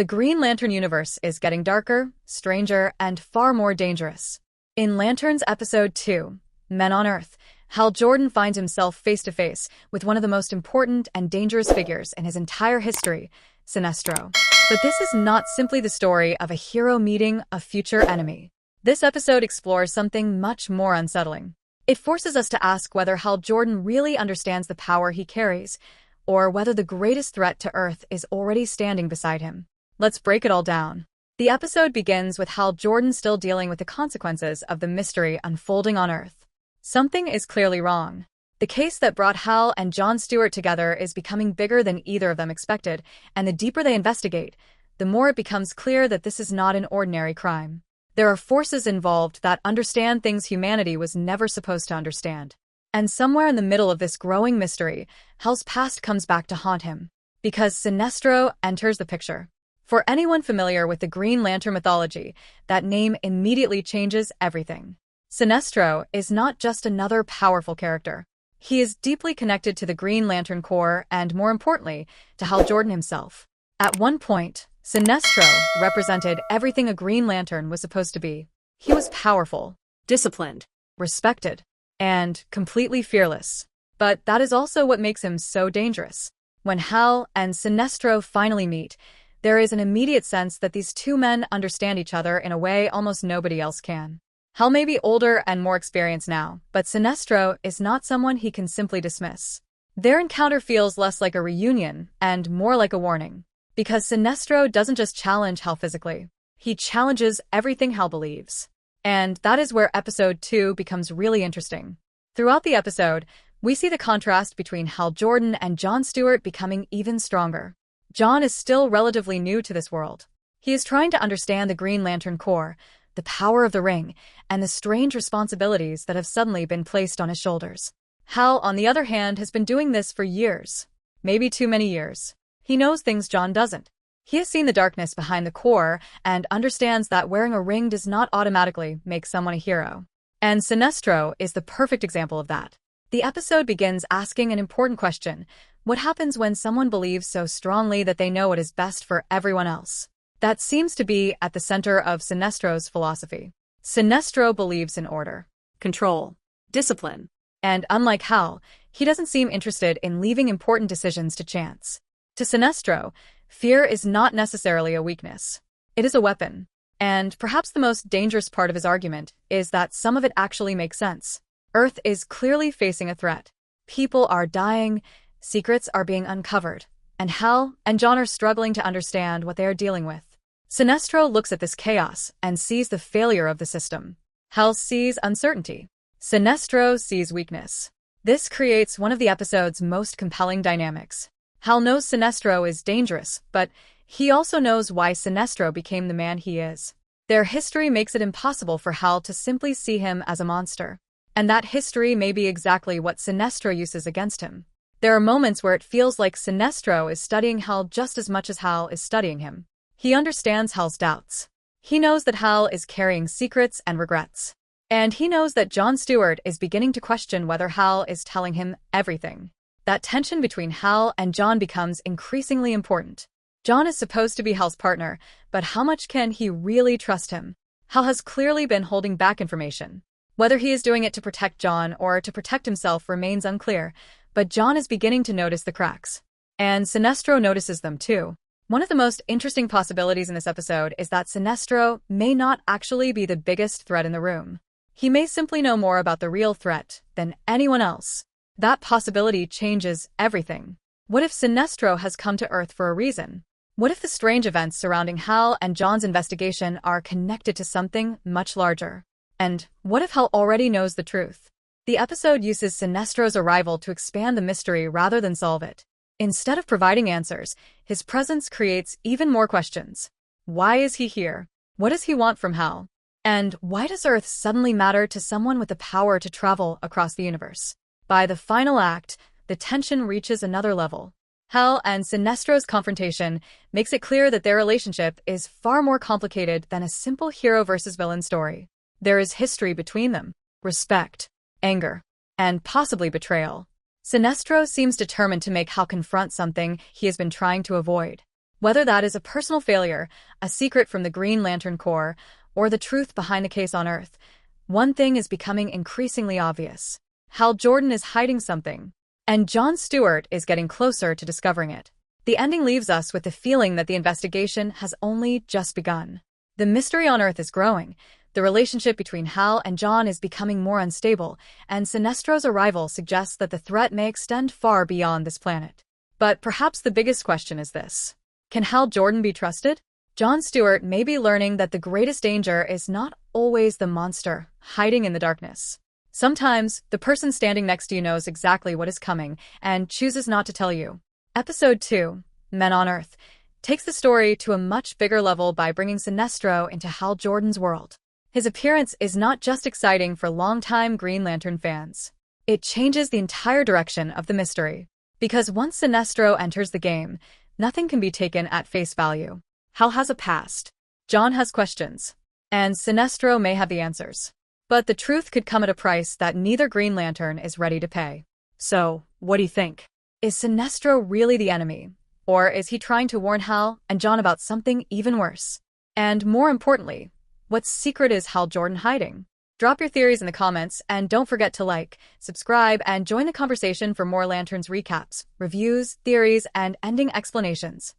The Green Lantern universe is getting darker, stranger, and far more dangerous. In Lanterns Episode 2, Men on Earth, Hal Jordan finds himself face-to-face with one of the most important and dangerous figures in his entire history, Sinestro. But this is not simply the story of a hero meeting a future enemy. This episode explores something much more unsettling. It forces us to ask whether Hal Jordan really understands the power he carries, or whether the greatest threat to Earth is already standing beside him. Let's break it all down. The episode begins with Hal Jordan still dealing with the consequences of the mystery unfolding on Earth. Something is clearly wrong. The case that brought Hal and John Stewart together is becoming bigger than either of them expected, and the deeper they investigate, the more it becomes clear that this is not an ordinary crime. There are forces involved that understand things humanity was never supposed to understand. And somewhere in the middle of this growing mystery, Hal's past comes back to haunt him, because Sinestro enters the picture. For anyone familiar with the Green Lantern mythology, that name immediately changes everything. Sinestro is not just another powerful character. He is deeply connected to the Green Lantern Corps and, more importantly, to Hal Jordan himself. At one point, Sinestro represented everything a Green Lantern was supposed to be. He was powerful, disciplined, respected, and completely fearless. But that is also what makes him so dangerous. When Hal and Sinestro finally meet, there is an immediate sense that these two men understand each other in a way almost nobody else can. Hal may be older and more experienced now, but Sinestro is not someone he can simply dismiss. Their encounter feels less like a reunion and more like a warning. Because Sinestro doesn't just challenge Hal physically, he challenges everything Hal believes. And that is where Episode 2 becomes really interesting. Throughout the episode, we see the contrast between Hal Jordan and John Stewart becoming even stronger. John is still relatively new to this world. He is trying to understand the Green Lantern Corps, the power of the ring, and the strange responsibilities that have suddenly been placed on his shoulders. Hal, on the other hand, has been doing this for years. Maybe too many years. He knows things John doesn't. He has seen the darkness behind the Corps and understands that wearing a ring does not automatically make someone a hero. And Sinestro is the perfect example of that. The episode begins asking an important question. What happens when someone believes so strongly that they know what is best for everyone else? That seems to be at the center of Sinestro's philosophy. Sinestro believes in order, control, discipline. And unlike Hal, he doesn't seem interested in leaving important decisions to chance. To Sinestro, fear is not necessarily a weakness. It is a weapon. And perhaps the most dangerous part of his argument is that some of it actually makes sense. Earth is clearly facing a threat. People are dying, secrets are being uncovered, and Hal and John are struggling to understand what they are dealing with. Sinestro looks at this chaos and sees the failure of the system. Hal sees uncertainty. Sinestro sees weakness. This creates one of the episode's most compelling dynamics. Hal knows Sinestro is dangerous, but he also knows why Sinestro became the man he is. Their history makes it impossible for Hal to simply see him as a monster. And that history may be exactly what Sinestro uses against him. There are moments where it feels like Sinestro is studying Hal just as much as Hal is studying him. He understands Hal's doubts. He knows that Hal is carrying secrets and regrets. And he knows that John Stewart is beginning to question whether Hal is telling him everything. That tension between Hal and John becomes increasingly important. John is supposed to be Hal's partner, but how much can he really trust him? Hal has clearly been holding back information. Whether he is doing it to protect John or to protect himself remains unclear, but John is beginning to notice the cracks. And Sinestro notices them too. One of the most interesting possibilities in this episode is that Sinestro may not actually be the biggest threat in the room. He may simply know more about the real threat than anyone else. That possibility changes everything. What if Sinestro has come to Earth for a reason? What if the strange events surrounding Hal and John's investigation are connected to something much larger? And what if Hal already knows the truth? The episode uses Sinestro's arrival to expand the mystery rather than solve it. Instead of providing answers, his presence creates even more questions. Why is he here? What does he want from Hal? And why does Earth suddenly matter to someone with the power to travel across the universe? By the final act, the tension reaches another level. Hal and Sinestro's confrontation makes it clear that their relationship is far more complicated than a simple hero versus villain story. There is history between them, respect, anger, and possibly betrayal. Sinestro seems determined to make Hal confront something he has been trying to avoid. Whether that is a personal failure, a secret from the Green Lantern Corps, or the truth behind the case on Earth, one thing is becoming increasingly obvious. Hal Jordan is hiding something, and Jon Stewart is getting closer to discovering it. The ending leaves us with the feeling that the investigation has only just begun. The mystery on Earth is growing, the relationship between Hal and Jon is becoming more unstable, and Sinestro's arrival suggests that the threat may extend far beyond this planet. But perhaps the biggest question is this: can Hal Jordan be trusted? Jon Stewart may be learning that the greatest danger is not always the monster hiding in the darkness. Sometimes, the person standing next to you knows exactly what is coming and chooses not to tell you. Episode 2, Men on Earth, takes the story to a much bigger level by bringing Sinestro into Hal Jordan's world. His appearance is not just exciting for longtime Green Lantern fans. It changes the entire direction of the mystery. Because once Sinestro enters the game, nothing can be taken at face value. Hal has a past, Jon has questions, and Sinestro may have the answers. But the truth could come at a price that neither Green Lantern is ready to pay. So, what do you think? Is Sinestro really the enemy? Or is he trying to warn Hal and Jon about something even worse? And more importantly, what secret is Hal Jordan hiding? Drop your theories in the comments, and don't forget to like, subscribe, and join the conversation for more Lanterns recaps, reviews, theories, and ending explanations.